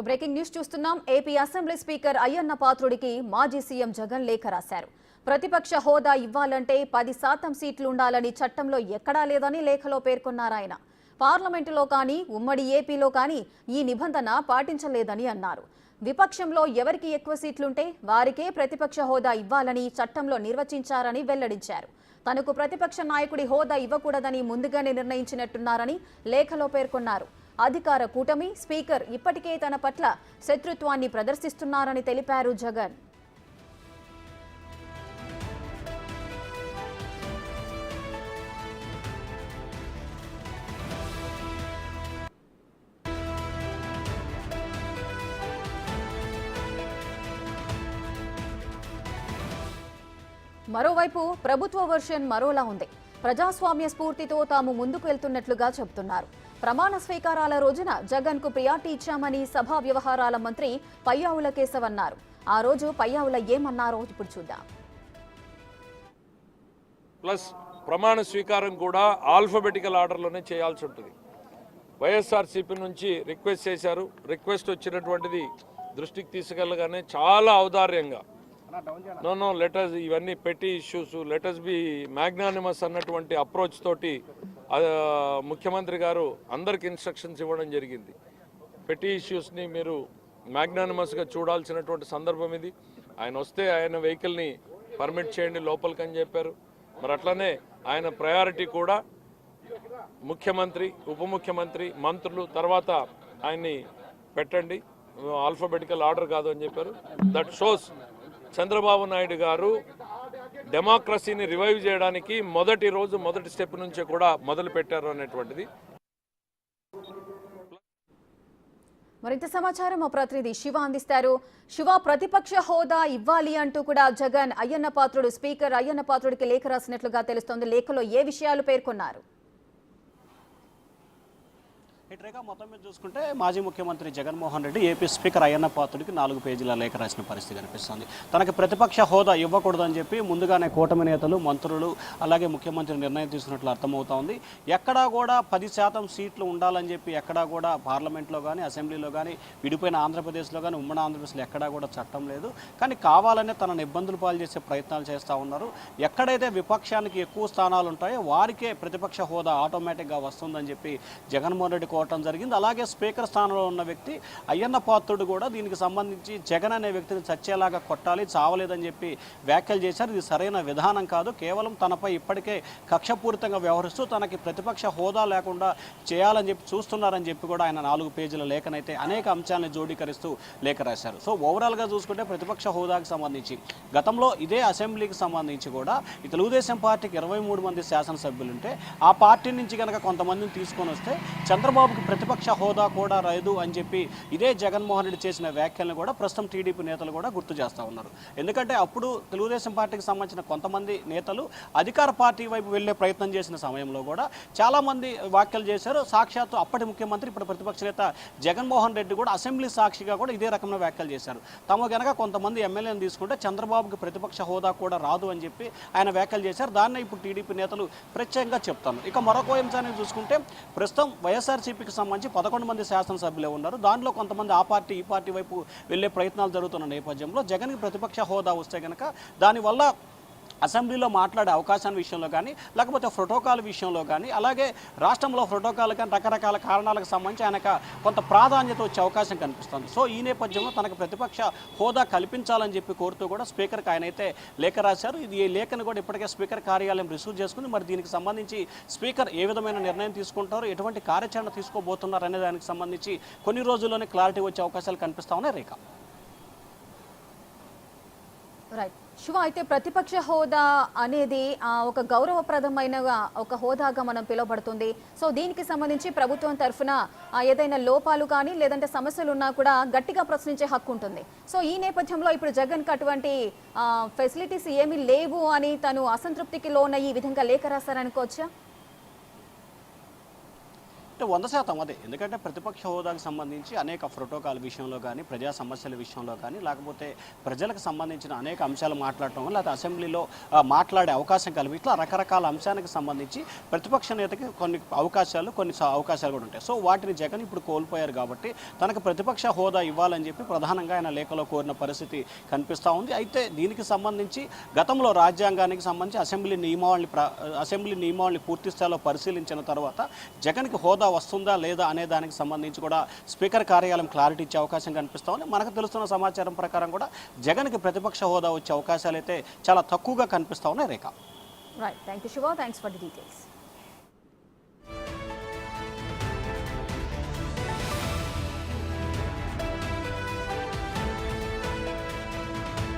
Breaking news చూస్తున్నాం. AP assembly speaker Ayyanna పాత్రుడికి మాజీ CM Jagan లేఖ రాశారు. ప్రతిపక్ష హోదా ఇవ్వాలంటే 10% సీట్లు ఉండాలని చట్టంలో ఎక్కడా లేదని లేఖలో పేర్కొన్నారాయన. పార్లమెంటులో కానీ ఉమ్మడి ఏపీలో కానీ ఈ నిబంధన పాటించలేదని అన్నారు. విపక్షంలో ఎవరికి ఎక్కువ సీట్లుంటే వారికే ప్రతిపక్ష హోదా ఇవ్వాలని చట్టంలో నిర్వచించారని వెల్లడించారు. తనకు ప్రతిపక్ష నాయకుడి హోదా ఇవ్వకూడదని ముందుగానే నిర్ణయించినట్టున్నారని లేఖలో పేర్కొన్నారు. అధికార కూటమి స్పీకర్ ఇప్పటికే తన పట్ల శత్రుత్వాన్ని ప్రదర్శిస్తున్నారని తెలిపారు జగన్. మరోవైపు ప్రభుత్వ వర్షన్ మరోలా ఉంది. ప్రజాస్వామ్య స్ఫూర్తితో తాము ముందుకు వెళ్తున్నట్లుగా చెబుతున్నారు. ప్రమాణ స్వీకారాల రోజున జగన్ కు ప్రియారిటీ ఇచ్చామని సభా వ్యవహారాల మంత్రి పయ్యావుల కేశవ్ అన్నారు. ఆ రోజు పయ్యావుల ఏమన్నారో ఇప్పుడు చూద్దాం. ప్లస్ ప్రమాణ స్వీకారం కూడా ఆల్ఫాబెటికల్ ఆర్డర్లోనే చేయాల్సి ఉంటుంది. వైఎస్ఆర్సీపీ నుంచి రిక్వెస్ట్ చేశారు. రిక్వెస్ట్ వచ్చినటువంటిది దృష్టికి తీసుకెళ్ళగానే చాలా ఔదార్యంగా నో లెటర్స్ ఇవన్నీ పెట్టి ఇష్యూస్ లెటర్స్ బి మ్యాగ్నానిమస్ అన్నటువంటి అప్రోచ్ తోటి ముఖ్యమంత్రి గారు అందరికి ఇన్స్ట్రక్షన్స్ ఇవ్వడం జరిగింది. పెట్టి ఇష్యూస్ని మీరు మ్యాగ్నానిమస్గా చూడాల్సినటువంటి సందర్భం ఇది. ఆయన వస్తే ఆయన వెహికల్ని పర్మిట్ చేయండి లోపలికి అని చెప్పారు. మరి అట్లనే ఆయన ప్రయారిటీ కూడా ముఖ్యమంత్రి, ఉప ముఖ్యమంత్రి, మంత్రులు తర్వాత ఆయన్ని పెట్టండి, ఆల్ఫాబెటికల్ ఆర్డర్ కాదు అని చెప్పారు. దట్ షోస్ చంద్రబాబు నాయుడు గారు డెమోక్రసీని రివైవ్ చేయడానికి మొదటి స్టెప్ నుంచి కూడా మొదలు పెట్టారు అనేటువంటిది. మరింత సమాచారం మా ప్రతినిధి శివ అందిస్తారు. శివ, ప్రతిపక్ష హోదా ఇవ్వాలి అంటూ కూడా జగన్ స్పీకర్ అయ్యన్న పాత్రుడికి లేఖ రాసినట్లుగా తెలుస్తోంది. లేఖలో ఏ విషయాలు పేర్కొన్నారు? ఇట్రేగా మొత్తం మీద చూసుకుంటే మాజీ ముఖ్యమంత్రి జగన్మోహన్ రెడ్డి ఏపీ స్పీకర్ అయ్యన్న పాత్రుడికి 4 పేజీల లేఖ రాసిన పరిస్థితి కనిపిస్తుంది. తనకి ప్రతిపక్ష హోదా ఇవ్వకూడదని చెప్పి ముందుగానే కూటమి నేతలు, మంత్రులు అలాగే ముఖ్యమంత్రి నిర్ణయం తీసుకున్నట్లు అర్థమవుతా ఉంది. ఎక్కడా కూడా 10% సీట్లు ఉండాలని చెప్పి ఎక్కడా కూడా పార్లమెంట్లో కానీ అసెంబ్లీలో కానీ విడిపోయిన ఆంధ్రప్రదేశ్లో కానీ ఉమ్మడి ఆంధ్రప్రదేశ్లో ఎక్కడా కూడా చట్టం లేదు. కానీ కావాలనే తనను ఇబ్బందులు పాలు చేసే ప్రయత్నాలు చేస్తూ ఉన్నారు. ఎక్కడైతే విపక్షానికి ఎక్కువ స్థానాలు ఉంటాయో వారికే ప్రతిపక్ష హోదా ఆటోమేటిక్గా వస్తుందని చెప్పి జగన్మోహన్ రెడ్డి కోవటం జరిగింది. అలాగే స్పీకర్ స్థానంలో ఉన్న వ్యక్తి అయ్యన్న పాత్రుడు కూడా దీనికి సంబంధించి జగన్ అనే వ్యక్తిని చచ్చేలాగా కొట్టాలి, చావలేదని చెప్పి వ్యాఖ్యలు చేశారు. ఇది సరైన విధానం కాదు. కేవలం తనపై ఇప్పటికే కక్షపూరితంగా వ్యవహరిస్తూ తనకి ప్రతిపక్ష హోదా లేకుండా చేయాలని చెప్పి చూస్తున్నారని చెప్పి కూడా ఆయన 4 పేజీల లేఖనైతే అనేక అంశాలను జోడీకరిస్తూ లేఖ రాశారు. సో ఓవరాల్గా చూసుకుంటే ప్రతిపక్ష హోదాకి సంబంధించి గతంలో ఇదే అసెంబ్లీకి సంబంధించి కూడా ఈ తెలుగుదేశం పార్టీకి 23 మంది శాసనసభ్యులుంటే ఆ పార్టీ నుంచి కనుక కొంతమందిని తీసుకొని వస్తే చంద్రబాబుకి ప్రతిపక్ష హోదా కూడా రాదు అని చెప్పి ఇదే జగన్మోహన్ రెడ్డి చేసిన వ్యాఖ్యలను కూడా ప్రస్తుతం టీడీపీ నేతలు కూడా గుర్తు చేస్తూ ఉన్నారు. ఎందుకంటే అప్పుడు తెలుగుదేశం పార్టీకి సంబంధించిన కొంతమంది నేతలు అధికార పార్టీ వైపు వెళ్లే ప్రయత్నం చేసిన సమయంలో కూడా చాలామంది వ్యాఖ్యలు చేశారు. సాక్షాత్తు అప్పటి ముఖ్యమంత్రి ఇప్పుడు ప్రతిపక్ష నేత జగన్మోహన్ రెడ్డి కూడా అసెంబ్లీ సాక్షిగా కూడా ఇదే రకమైన వ్యాఖ్యలు చేశారు. తమ కనుక కొంతమంది ఎమ్మెల్యేలను తీసుకుంటే చంద్రబాబుకి ప్రతిపక్ష హోదా కూడా రాదు అని చెప్పి ఆయన వ్యాఖ్యలు చేశారు. దాన్ని ఇప్పుడు టీడీపీ నేతలు ప్రత్యేకంగా చెప్తాను. ఇక మరొక అంశాన్ని చూసుకుంటే ప్రస్తుతం వైఎస్ఆర్సీపీకి సంబంధించి 11 మంది శాసనసభ్యులే ఉన్నారు. దాంట్లో కొంతమంది ఆ పార్టీ ఈ పార్టీ వైపు వెళ్లే ప్రయత్నాలు జరుగుతున్న నేపథ్యంలో జగన్కి ప్రతిపక్ష హోదా వస్తే కనుక దానివల్ల అసెంబ్లీలో మాట్లాడే అవకాశాన్ని విషయంలో కానీ లేకపోతే ప్రోటోకాల్ విషయంలో కానీ అలాగే రాష్ట్రంలో ప్రోటోకాల్ కానీ రకరకాల కారణాలకు సంబంధించి ఆయనకు కొంత ప్రాధాన్యత వచ్చే అవకాశం కనిపిస్తుంది. సో ఈ నేపథ్యంలో తనకు ప్రతిపక్ష హోదా కల్పించాలని చెప్పి కోరుతూ కూడా స్పీకర్కి ఆయన అయితే లేఖ రాశారు. ఈ లేఖను కూడా ఇప్పటికే స్పీకర్ కార్యాలయం రిసీవ్ చేసుకుంది. మరి దీనికి సంబంధించి స్పీకర్ ఏ విధమైన నిర్ణయం తీసుకుంటారు, ఎటువంటి కార్యాచరణ తీసుకోబోతున్నారు అనే దానికి సంబంధించి కొన్ని రోజుల్లోనే క్లారిటీ వచ్చే అవకాశాలు కనిపిస్తా ఉన్నాయి. రేఖ రైట్ శివ, అయితే ప్రతిపక్ష హోదా అనేది ఒక గౌరవప్రదమైన ఒక హోదాగా మనం పిలువబడుతుంది. సో దీనికి సంబంధించి ప్రభుత్వం తరఫున ఏదైనా లోపాలు కానీ లేదంటే సమస్యలు ఉన్నా కూడా గట్టిగా ప్రశ్నించే హక్కు ఉంటుంది. సో ఈ నేపథ్యంలో ఇప్పుడు జగన్కి అటువంటి ఫెసిలిటీస్ ఏమీ లేవు అని తను అసంతృప్తికి లోనయ్యి ఈ విధంగా లేఖ రాశారనుకోవచ్చా? అంటే 100% అదే. ఎందుకంటే ప్రతిపక్ష హోదాకు సంబంధించి అనేక ప్రోటోకాల్ విషయంలో కానీ, ప్రజా సమస్యల విషయంలో కానీ, లేకపోతే ప్రజలకు సంబంధించిన అనేక అంశాలు మాట్లాడటం వల్ల, లేకపోతే అసెంబ్లీలో మాట్లాడే అవకాశం కలిపి ఇట్లా రకరకాల అంశానికి సంబంధించి ప్రతిపక్ష నేతకి కొన్ని అవకాశాలు కూడా ఉంటాయి. సో వాటిని జగన్ ఇప్పుడు కోల్పోయారు కాబట్టి తనకు ప్రతిపక్ష హోదా ఇవ్వాలని చెప్పి ప్రధానంగా ఆయన లేఖలో కోరిన పరిస్థితి కనిపిస్తూ ఉంది. అయితే దీనికి సంబంధించి గతంలో రాజ్యాంగానికి సంబంధించి అసెంబ్లీ నియమావళిని పూర్తి స్థాయిలో పరిశీలించిన తర్వాత జగన్కి హోదా వస్తుందా లేదా అనే దానికి సంబంధించి కూడా స్పీకర్ కార్యాలయం క్లారిటీ ఇచ్చే అవకాశం కనిపిస్తూ ఉంది. మనకు తెలుస్తున్న సమాచారం ప్రకారం కూడా జగన్కి ప్రతిపక్ష హోదా వచ్చే అవకాశాలు అయితే చాలా తక్కువగా కనిపిస్తూ ఉన్నాయి. Rekha. Right, thank you Shiva, thanks for the details.